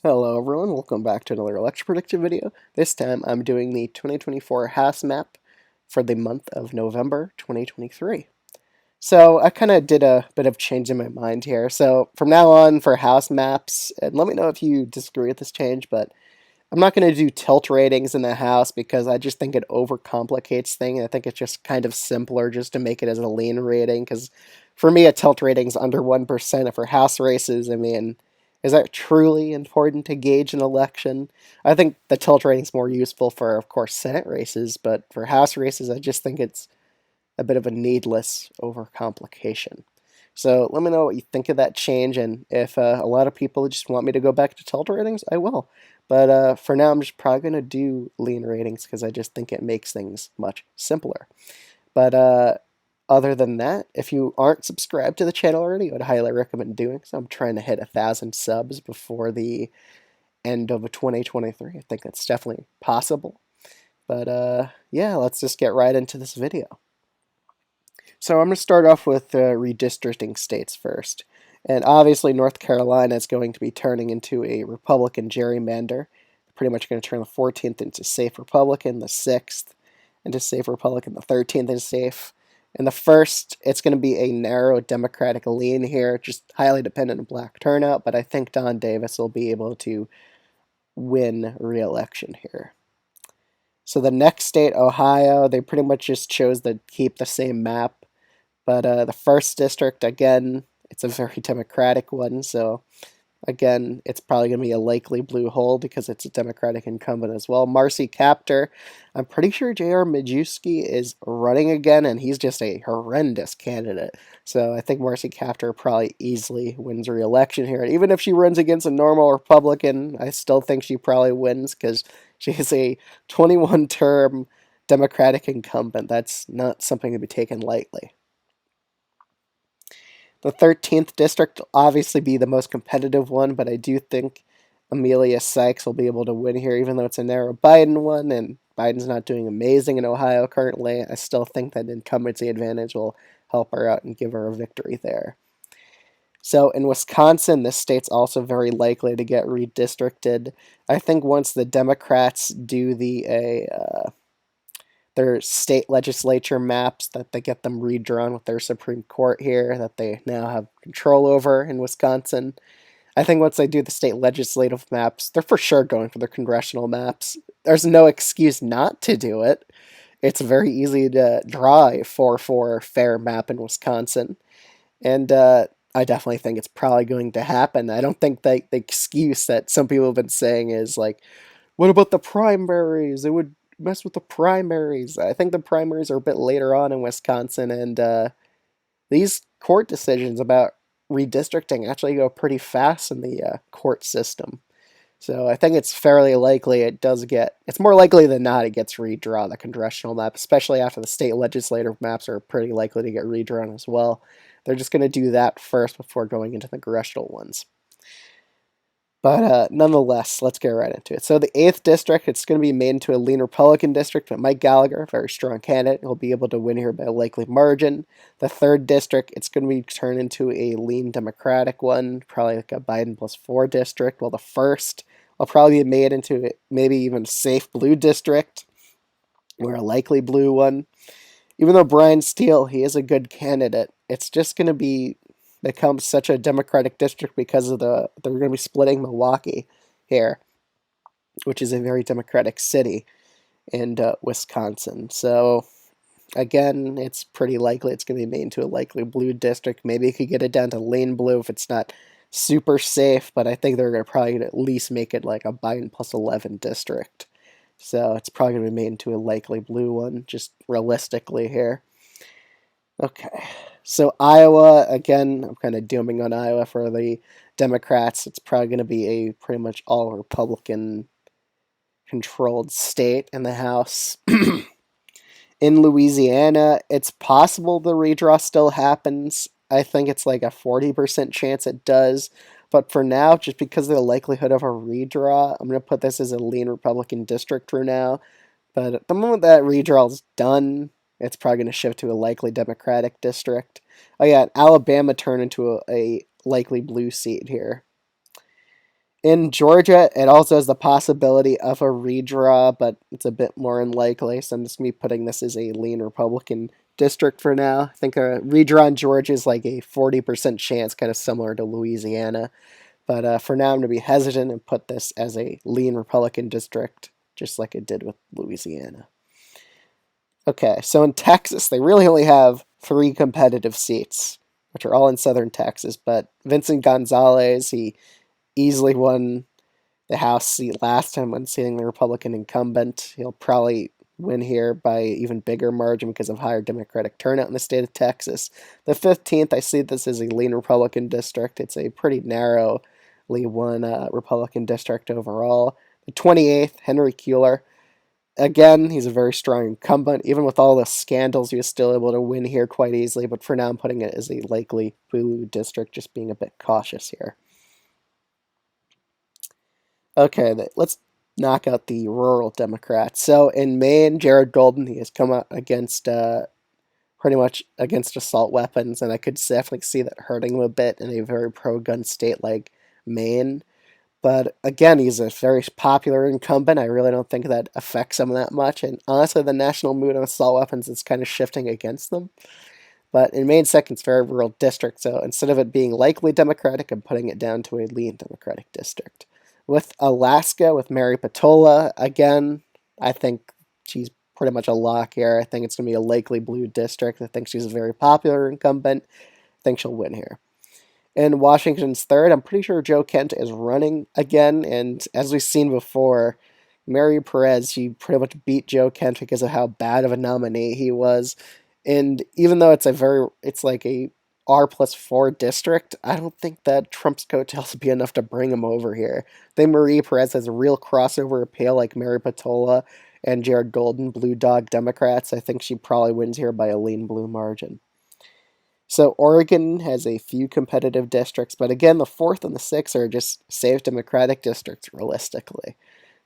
Hello everyone, welcome back to another election prediction video. This time I'm doing the 2024 House map for the month of November 2023. So I kind of did a bit of change in my mind here. So from now on for House maps, and let me know if you disagree with this change, but I'm not going to do tilt ratings in the House because I just think it overcomplicates things. I think it's just kind of simpler just to make it as a lean rating because for me a tilt rating is under 1%. For House races, I mean, is that truly important to gauge an election? I think the tilt rating is more useful for, of course, Senate races, but for House races, I just think it's a bit of a needless overcomplication. So let me know what you think of that change, and if a lot of people just want me to go back to tilt ratings, I will. But for now, I'm just probably going to do lean ratings because I just think it makes things much simpler. But other than that, if you aren't subscribed to the channel already, I would highly recommend doing so. I'm trying to hit 1,000 subs before the end of 2023. I think that's definitely possible. But yeah, let's just get right into this video. So I'm going to start off with redistricting states first. And obviously, North Carolina is going to be turning into a Republican gerrymander. Pretty much going to turn the 14th into safe Republican, the 6th into safe Republican, the 13th into safe. And the first, it's going to be a narrow Democratic lean here, just highly dependent on black turnout. But I think Don Davis will be able to win re-election here. So the next state, Ohio, they pretty much just chose to keep the same map. But the first district, again, it's a very Democratic one. So, again, it's probably going to be a likely blue hole because it's a Democratic incumbent as well. Marcy Kaptur, I'm pretty sure J.R. Majewski is running again, and he's just a horrendous candidate. So I think Marcy Kaptur probably easily wins re-election here. And even if she runs against a normal Republican, I still think she probably wins because she is a 21-term Democratic incumbent. That's not something to be taken lightly. The 13th district will obviously be the most competitive one, but I do think Amelia Sykes will be able to win here, even though it's a narrow Biden one, and Biden's not doing amazing in Ohio currently. I still think that incumbency advantage will help her out and give her a victory there. So in Wisconsin, this state's also very likely to get redistricted. I think once the Democrats do their state legislature maps, that they get them redrawn with their Supreme Court here, that they now have control over in Wisconsin. I think once they do the state legislative maps, they're for sure going for their congressional maps. There's no excuse not to do it. It's very easy to draw a 4-4 fair map in Wisconsin. And I definitely think it's probably going to happen. I don't think that the excuse that some people have been saying is like, what about the primaries? It would mess with the primaries. I think the primaries are a bit later on in Wisconsin, and these court decisions about redistricting actually go pretty fast in the court system. So I think it's fairly likely it does get, it's more likely than not it gets redrawn, the congressional map, especially after the state legislative maps are pretty likely to get redrawn as well. They're just going to do that first before going into the congressional ones. But nonetheless, let's get right into it. So the 8th district, it's going to be made into a lean Republican district, but Mike Gallagher, a very strong candidate, will be able to win here by a likely margin. The 3rd district, it's going to be turned into a lean Democratic one, probably like a Biden +4 district, while the 1st will probably be made into maybe even a safe blue district, or a likely blue one. Even though Brian Steele, he is a good candidate, it's just going to become such a Democratic district because of they're going to be splitting Milwaukee here, which is a very Democratic city in Wisconsin. So again, it's pretty likely it's going to be made into a likely blue district. Maybe you could get it down to lane blue if it's not super safe, but I think they're going to probably at least make it like a Biden +11 district. So it's probably going to be made into a likely blue one, just realistically here. Okay. So Iowa, again, I'm kind of dooming on Iowa for the Democrats. It's probably going to be a pretty much all Republican controlled state in the House. In Louisiana, it's possible the redraw still happens. I think it's like a 40% chance it does. But for now, just because of the likelihood of a redraw, I'm going to put this as a lean Republican district for now. But at the moment that redraw is done, it's probably going to shift to a likely Democratic district. Oh yeah, Alabama turned into a likely blue seat here. In Georgia, it also has the possibility of a redraw, but it's a bit more unlikely. So I'm just me putting this as a lean Republican district for now. I think a redraw in Georgia is like a 40% chance, kind of similar to Louisiana. But for now, I'm going to be hesitant and put this as a lean Republican district, just like it did with Louisiana. Okay, so in Texas, they really only have three competitive seats, which are all in southern Texas. But Vincent Gonzalez, he easily won the House seat last time when seating the Republican incumbent. He'll probably win here by even bigger margin because of higher Democratic turnout in the state of Texas. The 15th, I see this as a lean Republican district. It's a pretty narrowly won Republican district overall. The 28th, Henry Cuellar. Again, he's a very strong incumbent. Even with all the scandals, he was still able to win here quite easily. But for now, I'm putting it as a likely blue district, just being a bit cautious here. Okay, let's knock out the rural Democrats. So in Maine, Jared Golden, he has come out against pretty much against assault weapons, and I could definitely see that hurting him a bit in a very pro-gun state like Maine. But again, he's a very popular incumbent. I really don't think that affects him that much. And honestly, the national mood on assault weapons is kind of shifting against them. But in Maine, second, it's very rural district. So instead of it being likely Democratic, I'm putting it down to a lean Democratic district. With Alaska, with Mary Patola, again, I think she's pretty much a lock here. I think it's going to be a likely blue district. I think she's a very popular incumbent. I think she'll win here. In Washington's third, I'm pretty sure Joe Kent is running again. And as we've seen before, Mary Perez, she pretty much beat Joe Kent because of how bad of a nominee he was. And even though it's like a R+4 district, I don't think that Trump's coattails would be enough to bring him over here. I think Marie Perez has a real crossover appeal like Mary Patola and Jared Golden, Blue Dog Democrats. I think she probably wins here by a lean blue margin. So Oregon has a few competitive districts, but again, the fourth and the sixth are just safe Democratic districts realistically.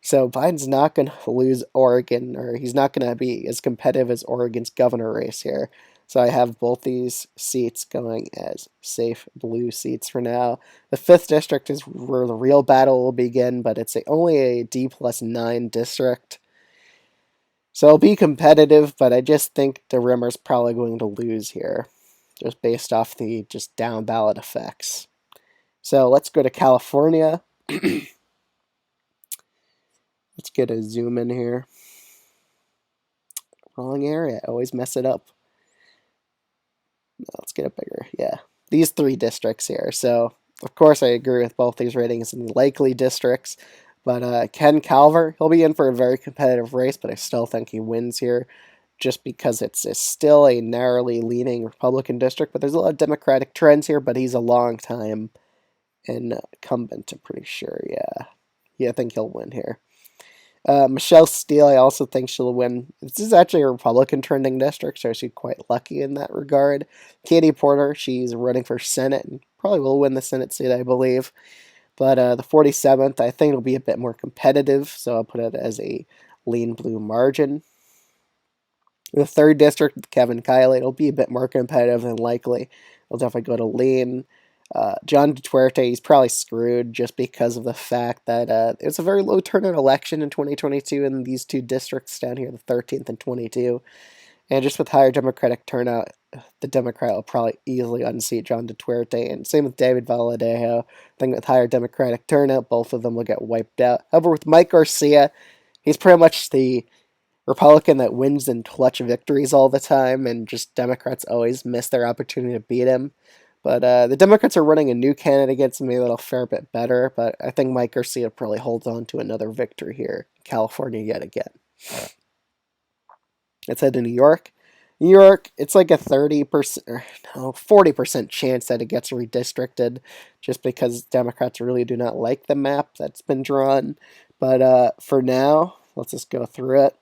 So Biden's not going to lose Oregon, or he's not going to be as competitive as Oregon's governor race here. So I have both these seats going as safe blue seats for now. The fifth district is where the real battle will begin, but it's only a D+9 district. So it'll be competitive, but I just think the Rimmer's probably going to lose here, just based off the just down ballot effects. So let's go to California. Let's get a zoom in here. Wrong area. I always mess it up. No, let's get it bigger. Yeah. These three districts here. So, of course, I agree with both these ratings in the likely districts. But Ken Calver, he'll be in for a very competitive race, but I still think he wins here just because it's still a narrowly leaning Republican district. But there's a lot of Democratic trends here, but he's a long time incumbent, I'm pretty sure. Yeah. Yeah, I think he'll win here. Michelle Steele, I also think she'll win. This is actually a Republican trending district, so she's quite lucky in that regard. Katie Porter, she's running for Senate and probably will win the Senate seat, I believe. But the 47th, I think it'll be a bit more competitive, so I'll put it as a lean blue margin. The third district, Kevin Kiley, it'll be a bit more competitive than likely. It'll definitely go to lean. John Duterte, he's probably screwed just because of the fact that it was a very low turnout election in 2022 in these two districts down here, the 13th and 22. And just with higher Democratic turnout, the Democrat will probably easily unseat John Duterte. And same with David Valadao. I think with higher Democratic turnout, both of them will get wiped out. However, with Mike Garcia, he's pretty much the Republican that wins in clutch victories all the time, and just Democrats always miss their opportunity to beat him. But the Democrats are running a new candidate against me that'll fare a bit better, but I think Mike Garcia probably holds on to another victory here in California yet again. Let's head to New York. New York, it's like a 30%, or no, 40% chance that it gets redistricted just because Democrats really do not like the map that's been drawn. But for now, let's just go through it.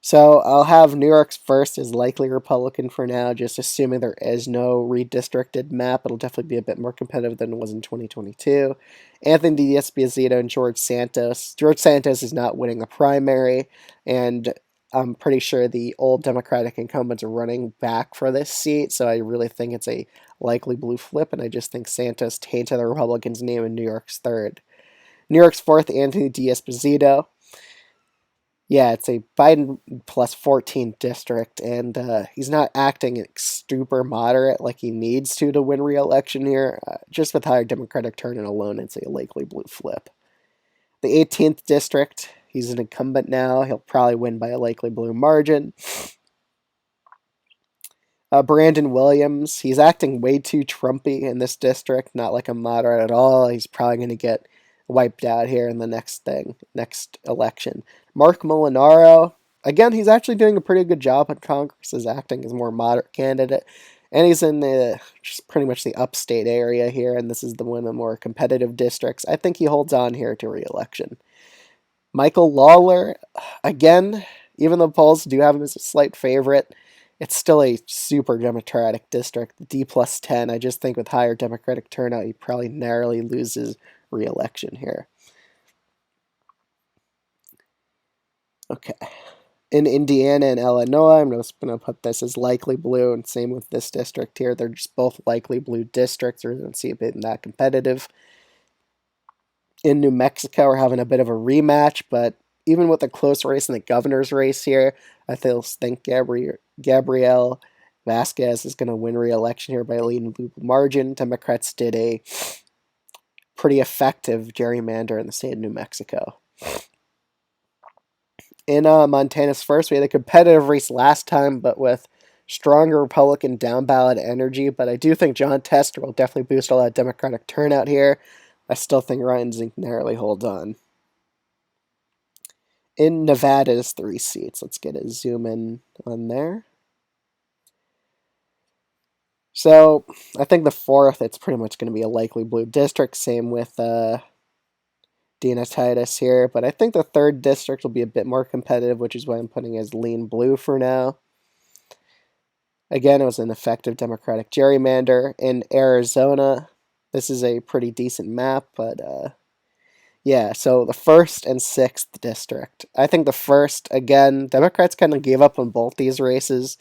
So I'll have New York's first as likely Republican for now, just assuming there is no redistricted map. It'll definitely be a bit more competitive than it was in 2022. Anthony D'Esposito and George Santos. George Santos is not winning the primary, and I'm pretty sure the old Democratic incumbents are running back for this seat, so I really think it's a likely blue flip, and I just think Santos tainted the Republicans' name in New York's third. New York's 4th, Anthony D'Esposito. Yeah, it's a Biden plus 14 district, and he's not acting super moderate like he needs to win re-election here. Just with higher Democratic turnout alone, it's a likely blue flip. The 18th district, he's an incumbent now. He'll probably win by a likely blue margin. Brandon Williams, he's acting way too Trumpy in this district, not like a moderate at all. He's probably going to get wiped out here in the next election. Mark Molinaro, again, he's actually doing a pretty good job in Congress, is acting as a more moderate candidate. And he's in just pretty much the upstate area here, and this is one of the more competitive districts. I think he holds on here to re-election. Michael Lawler, again, even though polls do have him as a slight favorite, it's still a super Democratic district, D plus 10. I just think with higher Democratic turnout, he probably narrowly loses re-election here. Okay. In Indiana and Illinois, I'm just going to put this as likely blue, and same with this district here. They're just both likely blue districts. We don't see it being that competitive. In New Mexico, we're having a bit of a rematch, but even with the close race in the governor's race here, I think Gabriel Vasquez is going to win re-election here by a leading margin. Democrats did a pretty effective gerrymander in the state of New Mexico. In Montana's first, we had a competitive race last time, but with stronger Republican down-ballot energy. But I do think Jon Tester will definitely boost a lot of Democratic turnout here. I still think Ryan Zink narrowly holds on. In Nevada's 3 seats, let's get a zoom in on there. So I think the 4th, it's pretty much going to be a likely blue district. Same with Dina Titus here. But I think the 3rd district will be a bit more competitive, which is why I'm putting as lean blue for now. Again, it was an effective Democratic gerrymander. In Arizona, this is a pretty decent map, but yeah, so the 1st and 6th district. I think the 1st, again, Democrats kind of gave up on both these races,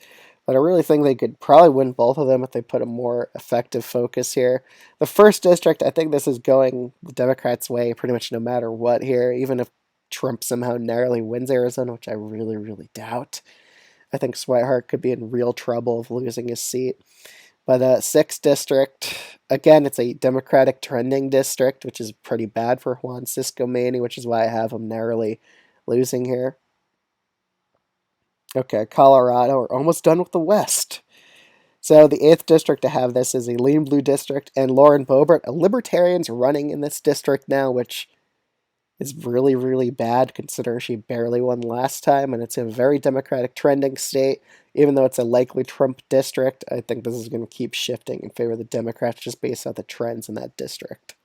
but I really think they could probably win both of them if they put a more effective focus here. The 1st district, I think this is going the Democrats' way pretty much no matter what here, even if Trump somehow narrowly wins Arizona, which I really, really doubt. I think Swihart could be in real trouble of losing his seat. But 6th district, again, it's a Democratic trending district, which is pretty bad for Juan Cisco-Maney, which is why I have him narrowly losing here. Okay, Colorado, we're almost done with the West. So the 8th district to have this is a lean blue district, and Lauren Boebert, a libertarian's running in this district now, which is really, really bad considering she barely won last time, and it's a very Democratic trending state. Even though it's a likely Trump district, I think this is going to keep shifting in favor of the Democrats just based on the trends in that district.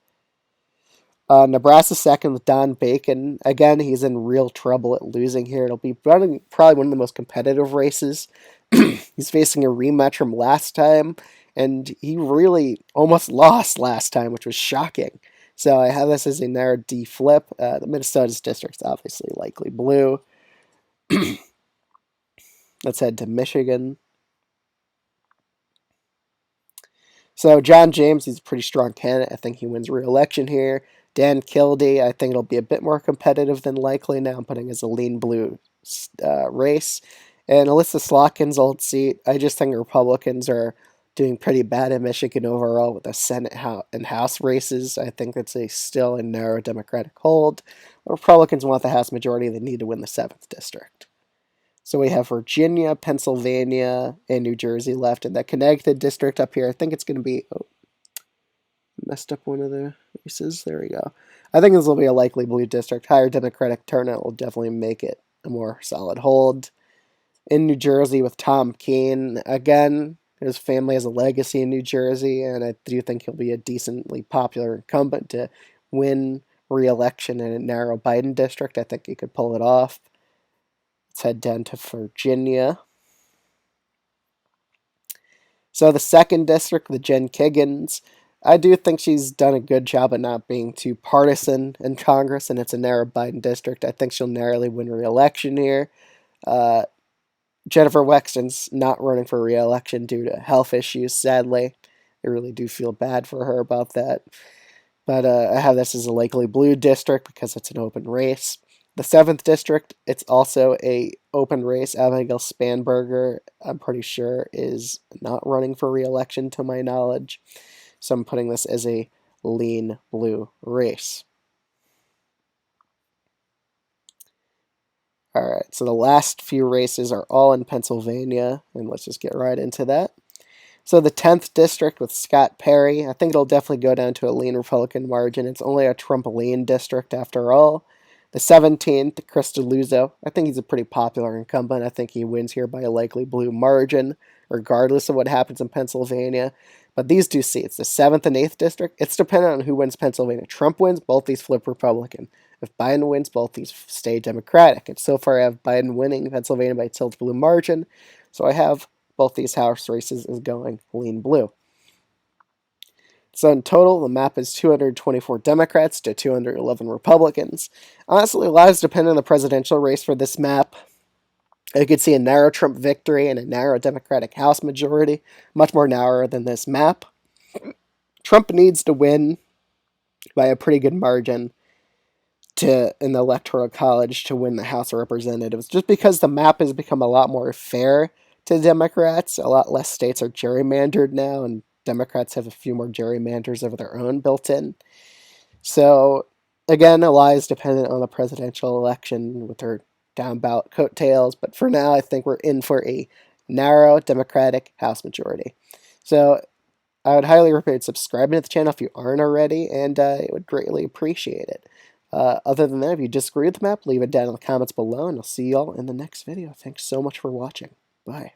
Nebraska 2nd with Don Bacon. Again, he's in real trouble at losing here. It'll be probably one of the most competitive races. He's facing a rematch from last time, and he really almost lost last time, which was shocking. So I have this as a narrow D flip. The Minnesota's district's obviously likely blue. Let's head to Michigan. So John James, he's a pretty strong candidate. I think he wins re-election here. Dan Kildee, I think it'll be a bit more competitive than likely now. I'm putting as a lean blue race. And Alyssa Slotkin's old seat, I just think Republicans are doing pretty bad in Michigan overall with the Senate and House races. I think it's still a narrow Democratic hold. The Republicans want the House majority. They need to win the 7th district. So we have Virginia, Pennsylvania, and New Jersey left. And that Connecticut district up here, I think it's going to be... Oh, messed up one of the races. There we go. I think this will be a likely blue district. Higher Democratic turnout will definitely make it a more solid hold. In New Jersey with Tom Keene, again, his family has a legacy in New Jersey, and I do think he'll be a decently popular incumbent to win re-election in a narrow Biden district. I think he could pull it off. Let's head down to Virginia. So the 2nd district, the Jen Kiggans, I do think she's done a good job at not being too partisan in Congress, and it's a narrow Biden district. I think she'll narrowly win re-election here. Jennifer Wexton's not running for re-election due to health issues, sadly. I really do feel bad for her about that. But I have this as a likely blue district because it's an open race. The 7th district, it's also a open race. Abigail Spanberger, I'm pretty sure, is not running for re-election to my knowledge. So I'm putting this as a lean blue race. All right, so the last few races are all in Pennsylvania, and let's just get right into that. So the 10th district with Scott Perry, I think it'll definitely go down to a lean Republican margin. It's only a Trump lean district after all. The 17th, Chris Deluzzo, I think he's a pretty popular incumbent. I think he wins here by a likely blue margin, regardless of what happens in Pennsylvania. But these two seats, the 7th and 8th district, it's dependent on who wins Pennsylvania. Trump wins, both these flip Republican. If Biden wins, both these stay Democratic. And so far, I have Biden winning Pennsylvania by a tilt blue margin. So I have both these House races is going lean blue. So in total, the map is 224 Democrats to 211 Republicans. Honestly, a lot is dependent on the presidential race for this map. You could see a narrow Trump victory and a narrow Democratic House majority, much more narrow than this map. Trump needs to win by a pretty good margin in the Electoral College to win the House of Representatives, just because the map has become a lot more fair to Democrats. A lot less states are gerrymandered now, and Democrats have a few more gerrymanders of their own built in. So, again, a lot is dependent on the presidential election with their down ballot coattails, but for now, I think we're in for a narrow Democratic House majority. So, I would highly recommend subscribing to the channel if you aren't already, and I would greatly appreciate it. Other than that, if you disagree with the map, leave it down in the comments below, and I'll see y'all in the next video. Thanks so much for watching. Bye.